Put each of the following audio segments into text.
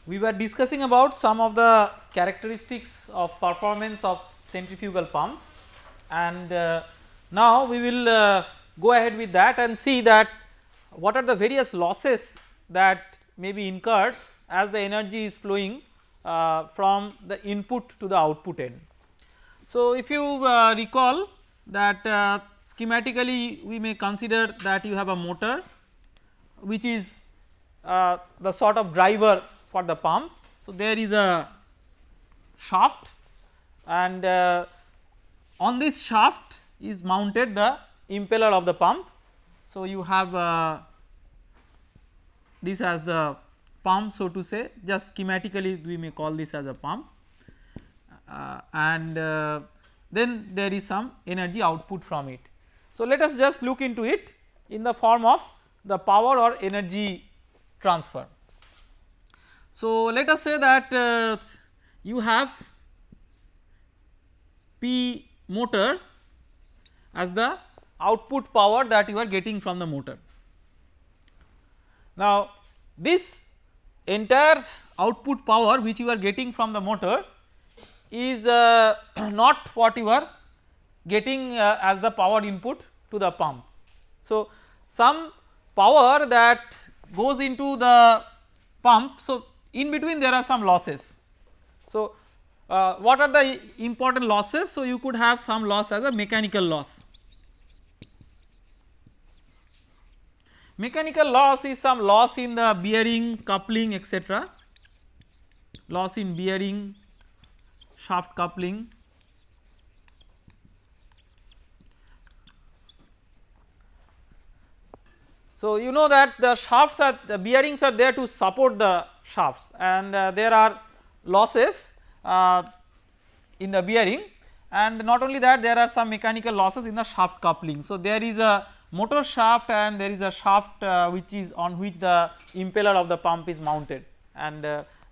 we were discussing about some of the characteristics of performance of centrifugal pumps, and now we will go ahead with that and see that what are the various losses that may be incurred as the energy is flowing from the input to the output end. So, if you recall that schematically we may consider that you have a motor which is the sort of driver for the pump. So, there is a shaft, and on this shaft is mounted the impeller of the pump. So, you have this as the pump, so to say, just schematically we may call this as a pump, and then there is some energy output from it. So, let us just look into it in the form of the power or energy transfer. So, let us say that you have P motor as the output power that you are getting from the motor. Now, this entire output power which you are getting from the motor is not what you are getting as the power input to the pump. So, some power that goes into the pump. So, in between there are some losses. So, what are the important losses? So, you could have some loss as a mechanical loss. Mechanical loss is some loss in the bearing, coupling, etc., loss in bearing, shaft coupling. So, you know that the shafts are, the bearings are there to support the shafts, and there are losses in the bearing, and not only that, there are some mechanical losses in the shaft coupling. So, there is a motor shaft and there is a shaft which is on which the impeller of the pump is mounted, and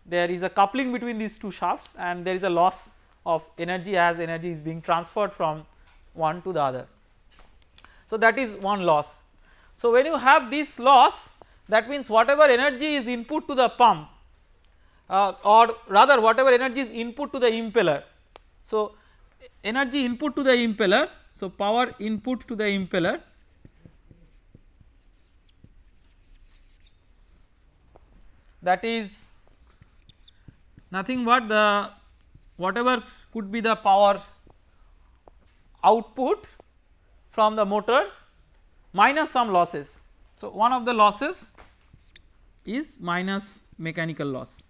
there is a coupling between these two shafts, and there is a loss of energy as energy is being transferred from one to the other. So, that is one loss. So, when you have this loss, that means whatever energy is input to the pump or rather whatever energy is input to the impeller. So, energy input to the impeller, so power input to the impeller that is nothing but the whatever could be the power output from the motor minus some losses. So, one of the losses is minus mechanical loss.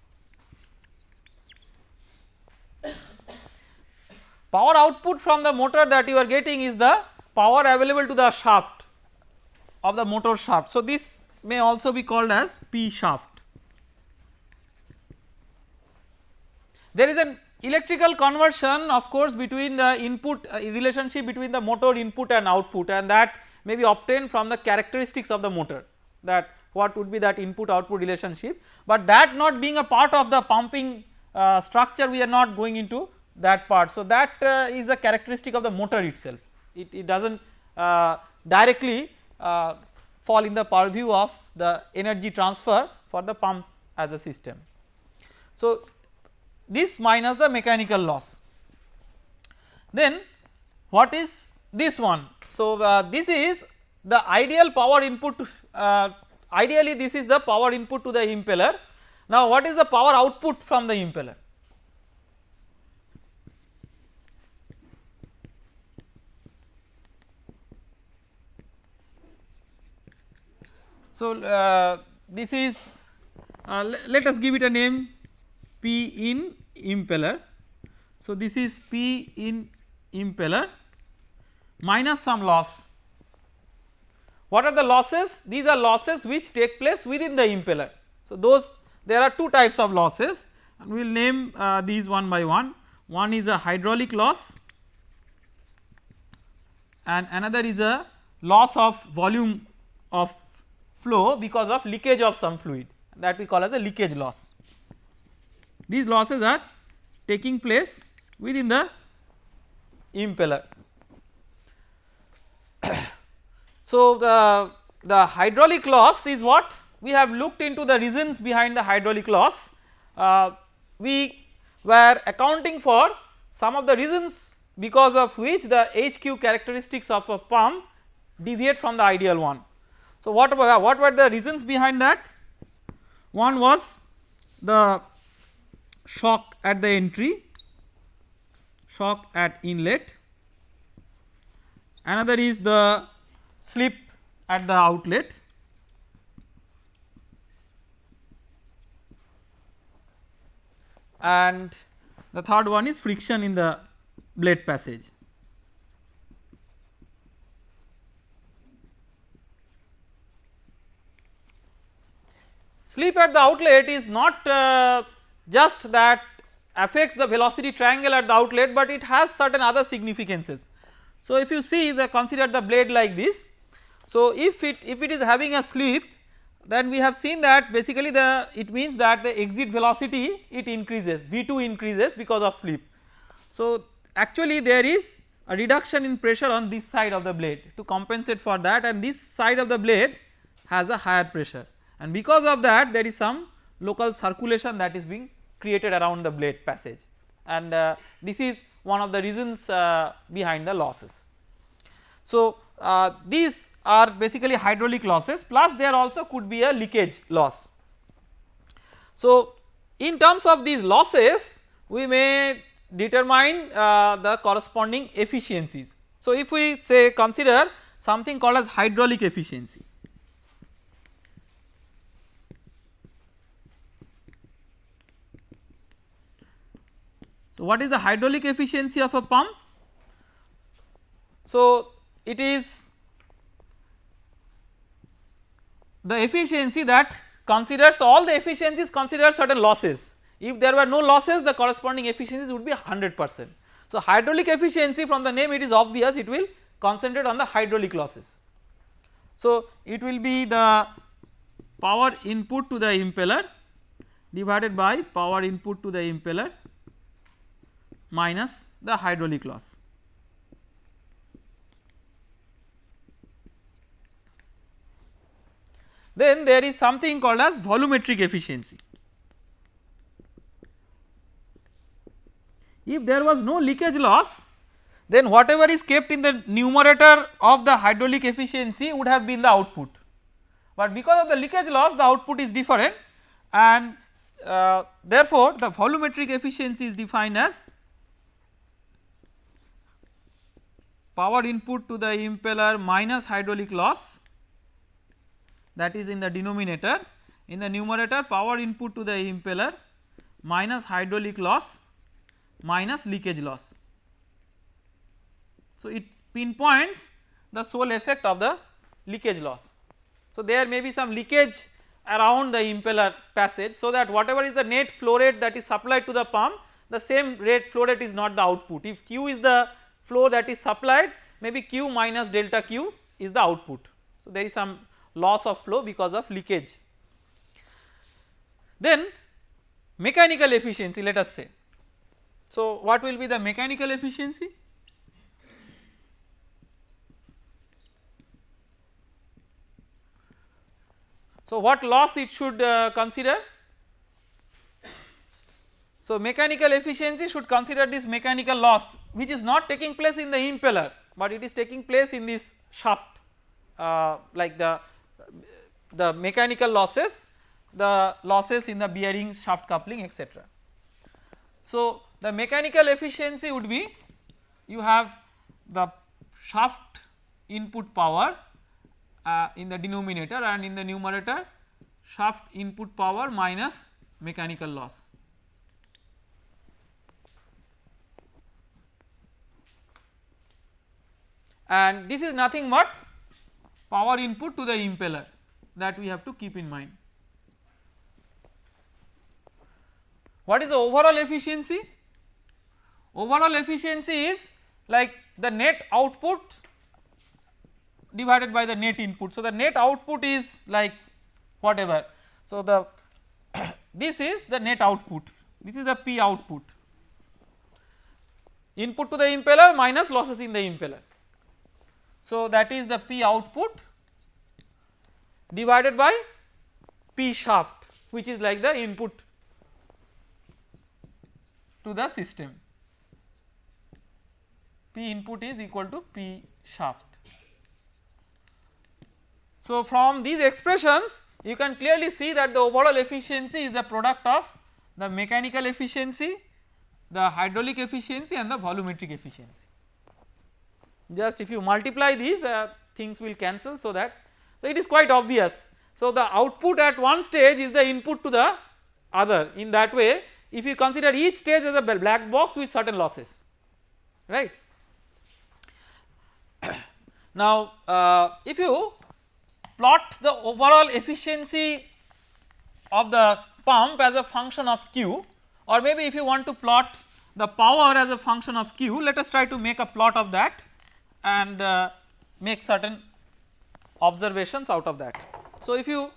Power output from the motor that you are getting is the power available to the shaft of the motor shaft. So, this may also be called as P shaft. There is an electrical conversion of course between the input relationship between the motor input and output, and that may be obtained from the characteristics of the motor, that what would be that input output relationship, but that not being a part of the pumping structure, we are not going into that part. So, that is a characteristic of the motor itself, it does not directly fall in the purview of the energy transfer for the pump as a system. So, this minus the mechanical loss. Then what is this one? So, this is the ideal power input, ideally this is the power input to the impeller. Now, what is the power output from the impeller? So, this is let us give it a name P in impeller. So, this is P in impeller minus some loss. What are the losses? These are losses which take place within the impeller. So, those there are two types of losses, and we will name these one by one. One is a hydraulic loss and another is a loss of volume of flow because of leakage of some fluid, that we call as a leakage loss. These losses are taking place within the impeller. So, the hydraulic loss is what we have looked into the reasons behind the hydraulic loss, we were accounting for some of the reasons because of which the HQ characteristics of a pump deviate from the ideal one. So, what were the reasons behind that? One was the shock at the entry, shock at inlet, another is the slip at the outlet, and the third one is friction in the blade passage. Slip at the outlet is not just that affects the velocity triangle at the outlet, but it has certain other significances. So, if you see consider the blade like this. So, if it is having a slip, then we have seen that basically it means that the exit velocity it increases, V2 increases because of slip. So, actually there is a reduction in pressure on this side of the blade to compensate for that, and this side of the blade has a higher pressure, and because of that there is some local circulation that is being created around the blade passage, and this is one of the reasons behind the losses. So, these are basically hydraulic losses, plus there also could be a leakage loss. So, in terms of these losses we may determine the corresponding efficiencies. So, if we say consider something called as hydraulic efficiency. So, what is the hydraulic efficiency of a pump? So, it is the efficiency that considers all the efficiencies consider certain losses. If there were no losses, the corresponding efficiencies would be 100%. So, hydraulic efficiency, from the name it is obvious, it will concentrate on the hydraulic losses. So, it will be the power input to the impeller divided by power input to the impeller minus the hydraulic loss. Then there is something called as volumetric efficiency. If there was no leakage loss, then whatever is kept in the numerator of the hydraulic efficiency would have been the output, but because of the leakage loss the output is different, and therefore the volumetric efficiency is defined as power input to the impeller minus hydraulic loss, that is in the denominator, in the numerator power input to the impeller minus hydraulic loss minus leakage loss. So, it pinpoints the sole effect of the leakage loss. So, there may be some leakage around the impeller passage, so that whatever is the net flow rate that is supplied to the pump, the same rate flow rate is not the output. If Q is the flow that is supplied, maybe Q minus delta Q is the output. So, there is some loss of flow because of leakage. Then mechanical efficiency, let us say. So, what will be the mechanical efficiency? So, what loss it should consider? So, mechanical efficiency should consider this mechanical loss which is not taking place in the impeller, but it is taking place in this shaft, like the mechanical losses, the losses in the bearing, shaft coupling, etc. So, the mechanical efficiency would be, you have the shaft input power in the denominator, and in the numerator shaft input power minus mechanical loss. And this is nothing but power input to the impeller, that we have to keep in mind. What is the overall efficiency? Overall efficiency is like the net output divided by the net input. So, the net output is like whatever. So, the this is the net output, this is the P output, input to the impeller minus losses in the impeller. So, that is the P output divided by P shaft, which is like the input to the system. P input is equal to P shaft. So, from these expressions you can clearly see that the overall efficiency is the product of the mechanical efficiency, the hydraulic efficiency and the volumetric efficiency. Just if you multiply these things will cancel, so that so it is quite obvious. So, the output at one stage is the input to the other. In that way, if you consider each stage as a black box with certain losses, right. Now, if you plot the overall efficiency of the pump as a function of Q, or maybe if you want to plot the power as a function of Q, let us try to make a plot of that and make certain observations out of that. So, if you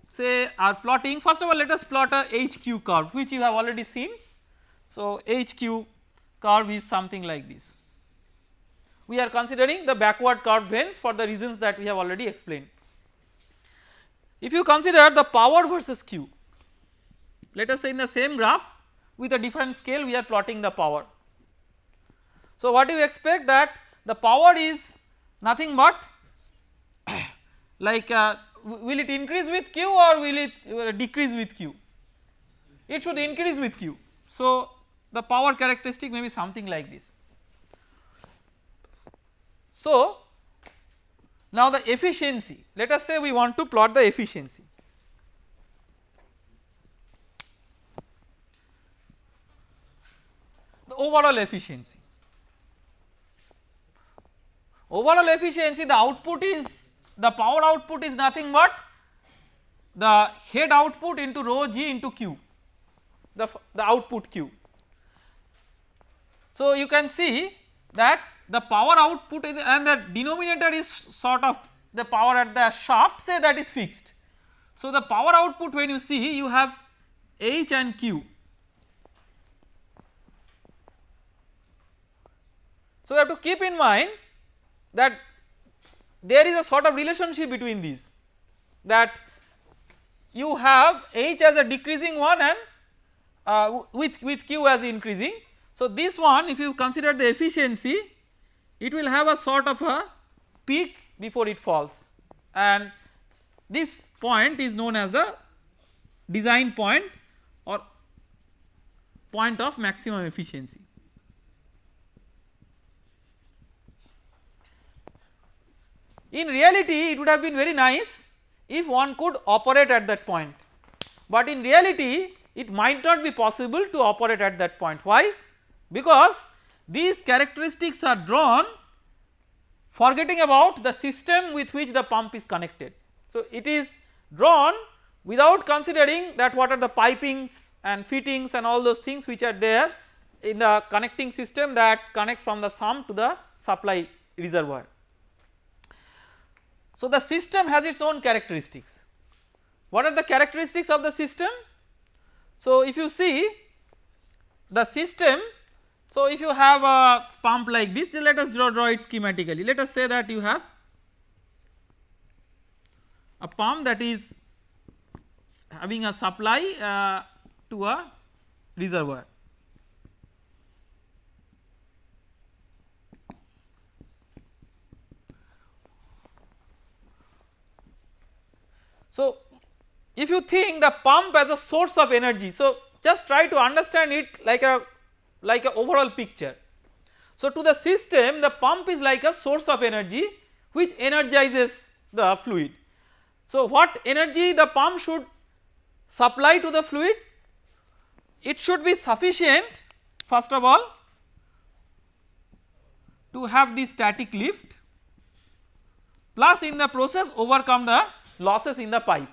say are plotting, first of all let us plot a HQ curve which you have already seen. So, HQ curve is something like this. We are considering the backward curved vanes for the reasons that we have already explained. If you consider the power versus Q, let us say in the same graph with a different scale we are plotting the power. So, what do you expect, that the power is nothing but like will it increase with Q or will it decrease with Q? It should increase with Q. So, the power characteristic may be something like this. So, now the efficiency, let us say we want to plot the efficiency. The overall efficiency. Overall efficiency, the output is, the power output is nothing but the head output into rho g into Q, the output Q. So, you can see that the power output is, and the denominator is sort of the power at the shaft, say that is fixed. So, the power output when you see, you have H and Q. So, you have to keep in mind that there is a sort of relationship between these, that you have H as a decreasing one and with Q as increasing. So, this one if you consider the efficiency, it will have a sort of a peak before it falls, and this point is known as the design point or point of maximum efficiency. In reality, it would have been very nice if one could operate at that point, but in reality it might not be possible to operate at that point. Why? Because these characteristics are drawn forgetting about the system with which the pump is connected. So, it is drawn without considering that what are the pipings and fittings and all those things which are there in the connecting system that connects from the sump to the supply reservoir. So, the system has its own characteristics. What are the characteristics of the system? So, if you see the system, so if you have a pump like this, let us draw it schematically. Let us say that you have a pump that is having a supply to a reservoir. So, if you think the pump as a source of energy, so just try to understand it like a overall picture. So, to the system the pump is like a source of energy which energizes the fluid. So, what energy the pump should supply to the fluid? It should be sufficient first of all to have the static lift, plus in the process overcome the losses in the pipe.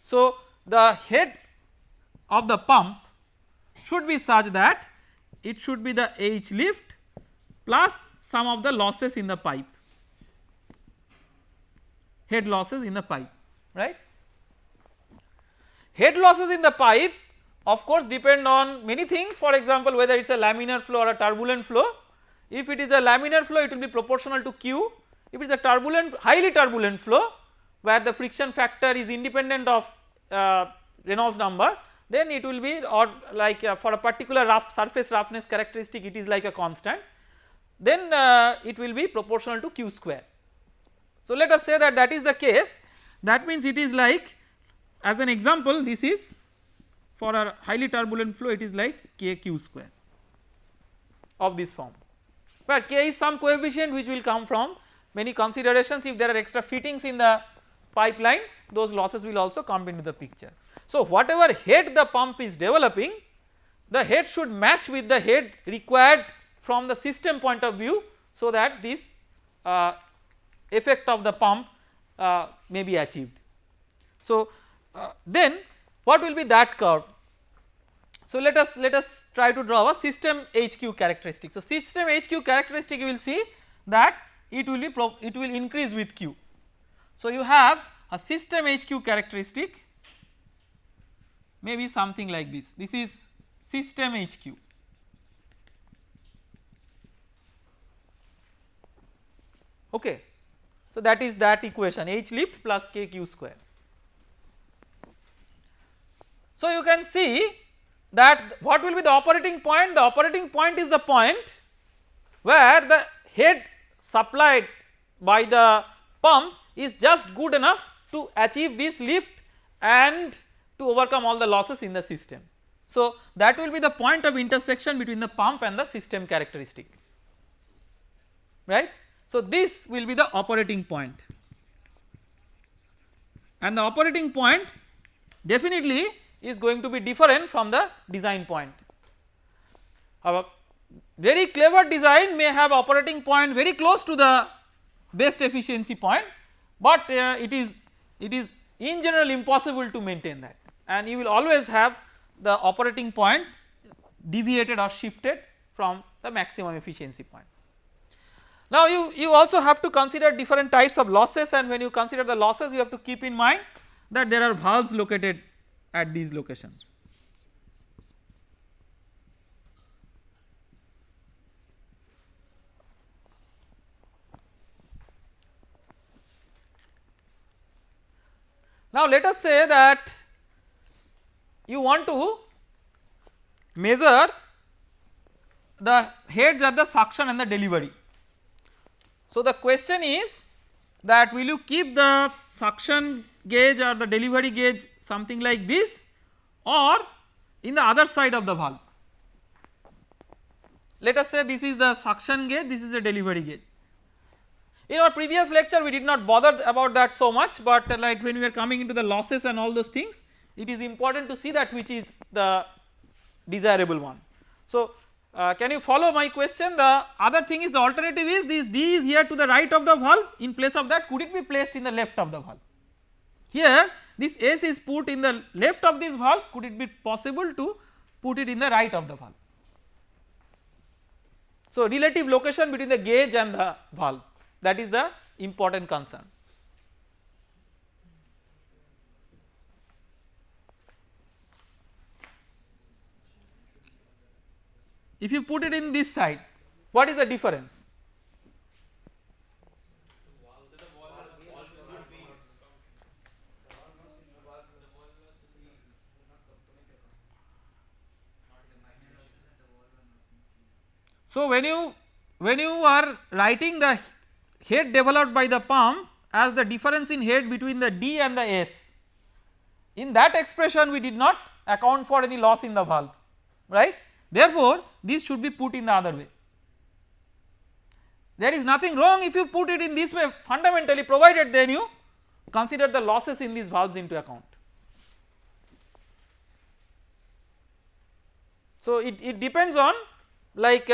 So, the head of the pump should be such that it should be the H lift plus some of the losses in the pipe, head losses in the pipe, right. Head losses in the pipe of course depend on many things, for example whether it is a laminar flow or a turbulent flow. If it is a laminar flow it will be proportional to Q, if it is a turbulent, highly turbulent flow where the friction factor is independent of Reynolds number, then it will be, or like for a particular rough surface roughness characteristic it is like a constant, then it will be proportional to q square. So let us say that that is the case, that means it is like, as an example, this is for a highly turbulent flow, it is like k q square of this form, where k is some coefficient which will come from many considerations. If there are extra fittings in the pipeline, those losses will also come into the picture. So whatever head the pump is developing, the head should match with the head required from the system point of view, so that this effect of the pump may be achieved. So then what will be that curve? So let us try to draw a system HQ characteristic. So system HQ characteristic, you will see that it will increase with Q. So you have a system HQ characteristic maybe something like this. This is system HQ. Okay. So that is that equation, H lift plus K Q square. So you can see that what will be the operating point? The operating point is the point where the head supplied by the pump is just good enough to achieve this lift and to overcome all the losses in the system. So that will be the point of intersection between the pump and the system characteristic, right. So this will be the operating point, and the operating point definitely is going to be different from the design point. A very clever design may have operating point very close to the best efficiency point, but it is in general impossible to maintain that, and you will always have the operating point deviated or shifted from the maximum efficiency point. Now you also have to consider different types of losses, and when you consider the losses you have to keep in mind that there are valves located at these locations. Now let us say that you want to measure the heads at the suction and the delivery. So the question is that will you keep the suction gauge or the delivery gauge something like this, or in the other side of the valve. Let us say this is the suction gauge, this is the delivery gauge. In our previous lecture we did not bother about that so much, but like when we are coming into the losses and all those things, it is important to see that which is the desirable one. So can you follow my question? The other thing is, the alternative is this D is here to the right of the valve, in place of that could it be placed in the left of the valve? Here this S is put in the left of this valve, could it be possible to put it in the right of the valve? So relative location between the gauge and the valve, that is the important concern. If you put it in this side, what is the difference? So when you are writing the head developed by the pump as the difference in head between the D and the S, in that expression we did not account for any loss in the valve, right. Therefore this should be put in the other way. There is nothing wrong if you put it in this way fundamentally, provided then you consider the losses in these valves into account. So it depends on like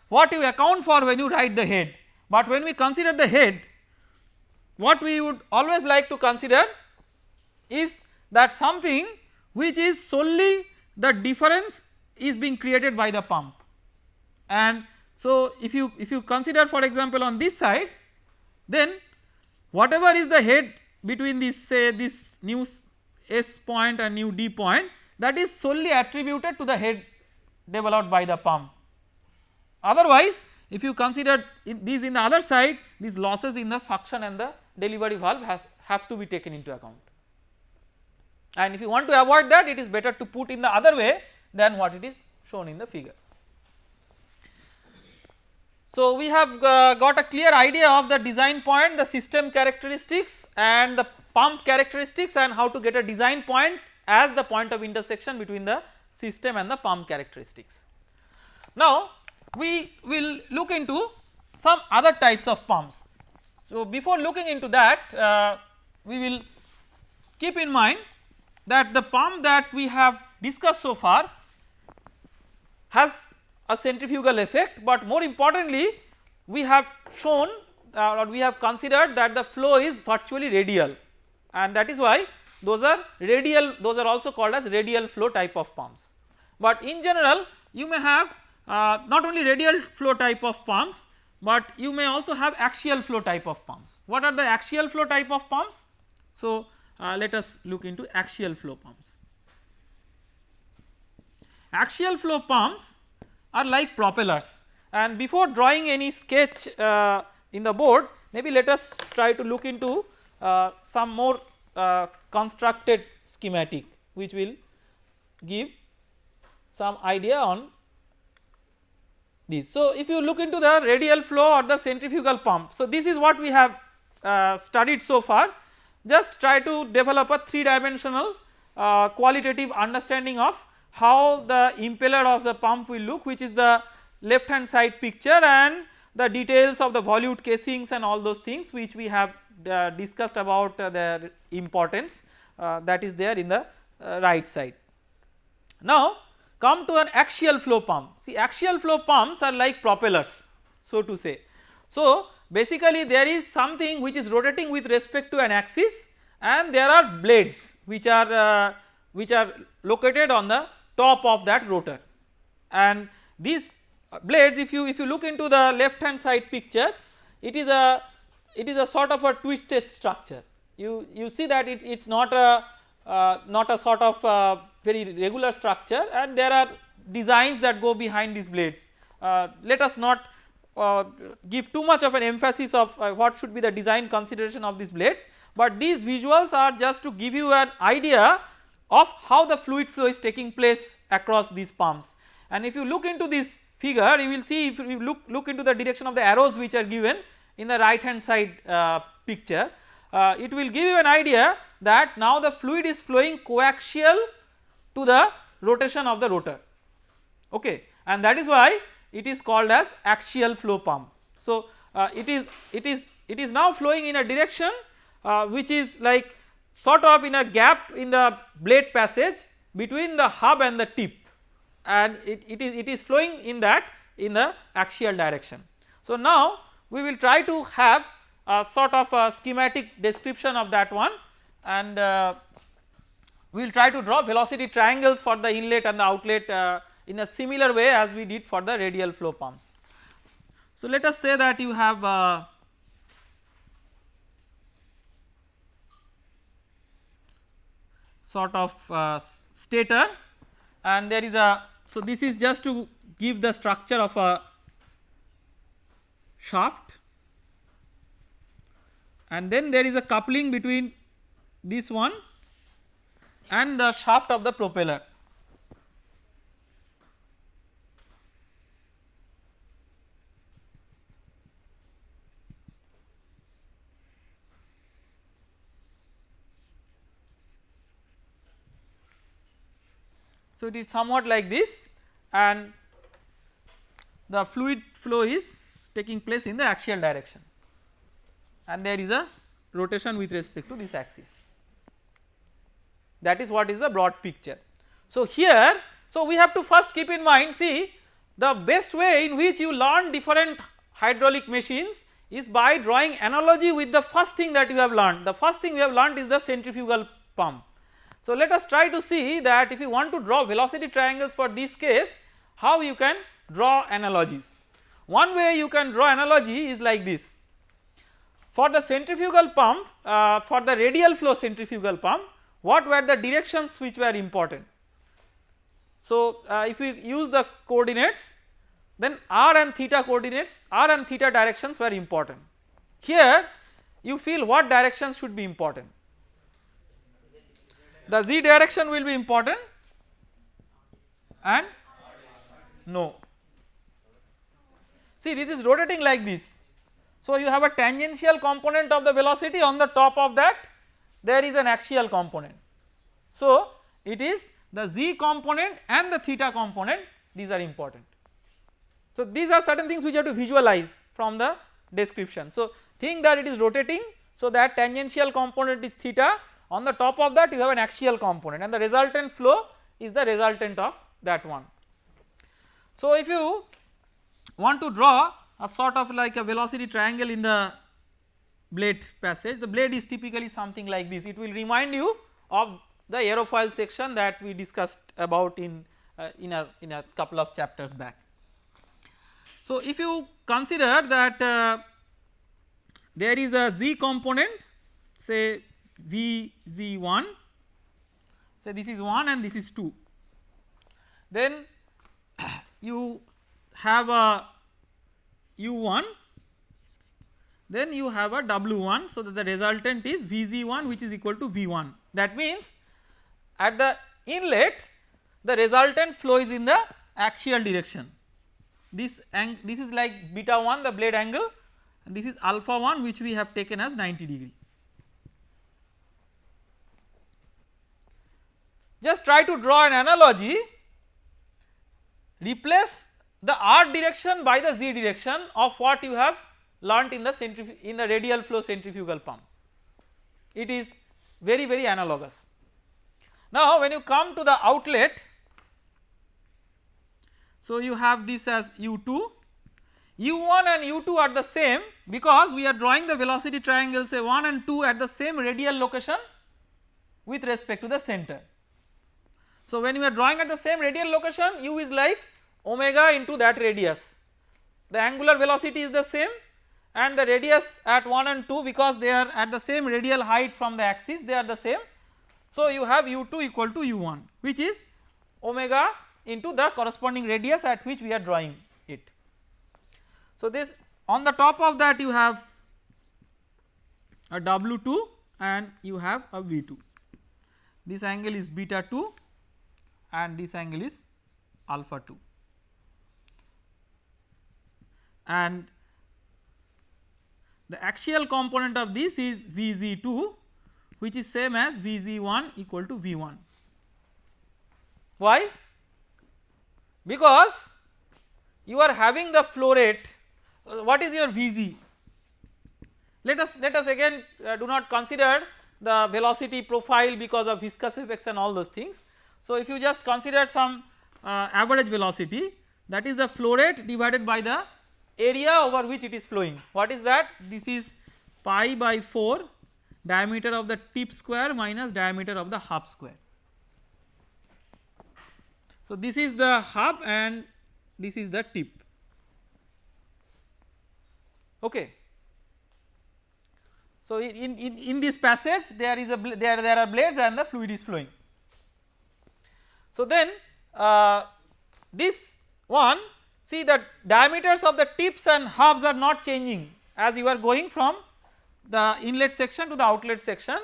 what you account for when you write the head, but when we consider the head, what we would always like to consider is that something which is solely the difference is being created by the pump. And so if you consider for example on this side, then whatever is the head between this, say this new S point and new D point, that is solely attributed to the head developed by the pump. Otherwise if you consider these in the other side, these losses in the suction and the delivery valve have to be taken into account. and if you want to avoid that, it is better to put in the other way than what it is shown in the figure. So, we have got a clear idea of the design point, the system characteristics and the pump characteristics, and how to get a design point as the point of intersection between the system and the pump characteristics. Now, we will look into some other types of pumps. So, before looking into that, we will keep in mind that the pump that we have discussed so far has a centrifugal effect, but more importantly we have shown or we have considered that the flow is virtually radial, and that is why those are radial, those are also called as radial flow type of pumps. But in general you may have not only radial flow type of pumps, but you may also have axial flow type of pumps. What are the axial flow type of pumps? So, let us look into axial flow pumps. Axial flow pumps are like propellers, and before drawing any sketch in the board, maybe let us try to look into some more constructed schematic which will give some idea on this. So, if you look into the radial flow or the centrifugal pump, so this is what we have studied so far. Just try to develop a 3-dimensional qualitative understanding of how the impeller of the pump will look, which is the left hand side picture, and the details of the volute casings and all those things which we have discussed about their importance, that is there in the right side. Now, come to an axial flow pump. See, axial flow pumps are like propellers, so to say. So, basically there is something which is rotating with respect to an axis, and there are blades which are located on the top of that rotor, and these blades, if you look into the left hand side picture, it is a sort of a twisted structure. You see that it is not a sort of very regular structure, and there are designs that go behind these blades. Let us not give too much of an emphasis of what should be the design consideration of these blades, but these visuals are just to give you an idea of how the fluid flow is taking place across these pumps. And if you look into this figure, you will see, if you look into the direction of the arrows which are given in the right hand side picture, it will give you an idea that now the fluid is flowing coaxial to the rotation of the rotor, okay, and that is why it is called as axial flow pump. So, it is now flowing in a direction which is like sort of in a gap in the blade passage between the hub and the tip, and it is flowing in that in the axial direction. So, now we will try to have a sort of a schematic description of that one, and we will try to draw velocity triangles for the inlet and the outlet in a similar way as we did for the radial flow pumps. So, let us say that you have sort of stator, and there is a, so this is just to give the structure of a shaft, and then there is a coupling between this one and the shaft of the propeller. So, it is somewhat like this, and the fluid flow is taking place in the axial direction, and there is a rotation with respect to this axis. That is what is the broad picture. So, here, so we have to first keep in mind, see, the best way in which you learn different hydraulic machines is by drawing analogy with the first thing that you have learned. The first thing we have learned is the centrifugal pump. So, let us try to see that if you want to draw velocity triangles for this case, how you can draw analogies. One way you can draw analogy is like this. For the centrifugal pump, for the radial flow centrifugal pump, what were the directions which were important? So, if we use the coordinates, then r and theta coordinates, r and theta directions were important. Here you feel what directions should be important? the z direction will be important and no. See, this is rotating like this. So, you have a tangential component of the velocity, on the top of that there is an axial component. So, it is the z component and the theta component, these are important. So, these are certain things which you have to visualize from the description. So, think that it is rotating, so that tangential component is theta, on the top of that you have an axial component and the resultant flow is the resultant of that one. So, if you want to draw a sort of like a velocity triangle in the blade passage, the blade is typically something like this. It will remind you of the aerofoil section that we discussed about in a couple of chapters back. So, if you consider that there is a z component, say Vz1, say this is 1 and this is 2, then you have a u1, then you have a w1, so that the resultant is Vz1 which is equal to V1. That means at the inlet the resultant flow is in the axial direction. This is like beta 1, the blade angle, and this is alpha 1 which we have taken as 90 degree. Just try to draw an analogy, replace the r direction by the z direction of what you have learnt in the radial flow centrifugal pump. It is very analogous. Now, when you come to the outlet, so you have this as u2, u1 and u2 are the same because we are drawing the velocity triangle, say 1 and 2 at the same radial location with respect to the center. So, when you are drawing at the same radial location, u is like omega into that radius, the angular velocity is the same and the radius at 1 and 2, because they are at the same radial height from the axis, they are the same. So, you have u2 equal to u1 which is omega into the corresponding radius at which we are drawing it. So, this on the top of that you have a w2 and you have a v2, this angle is beta 2 and this angle is alpha 2, and the axial component of this is Vz2 which is same as Vz1 equal to V1. Why? Because you are having the flow rate, what is your Vz? Let us again do not consider the velocity profile because of viscous effects and all those things. So, if you just consider some average velocity, that is the flow rate divided by the area over which it is flowing. What is that? This is pi by 4 diameter of the tip square minus diameter of the hub square. So, this is the hub and this is the tip. Okay. So, in this passage there is there are blades and the fluid is flowing. So, then this one, see that diameters of the tips and hubs are not changing as you are going from the inlet section to the outlet section,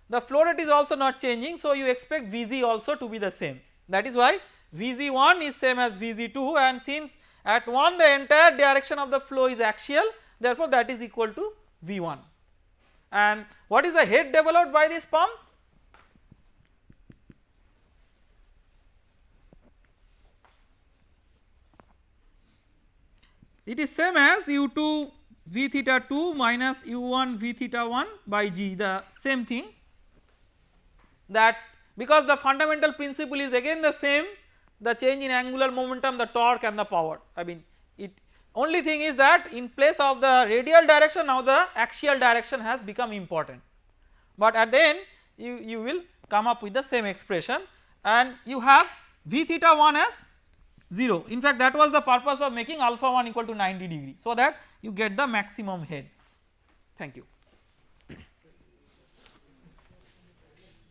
the flow rate is also not changing. So, you expect Vz also to be the same, that is why Vz1 is same as Vz2, and since at 1 the entire direction of the flow is axial, therefore, that is equal to V1. And what is the head developed by this pump? It is same as u2 v theta 2 minus u1 v theta 1 by g, the same thing, that because the fundamental principle is again the same, the change in angular momentum, the torque and the power. I mean, it only thing is that in place of the radial direction, now the axial direction has become important, but at the end you will come up with the same expression and you have v theta 1 as 0. In fact, that was the purpose of making alpha 1 equal to 90 degree, so that you get the maximum heads. Thank you.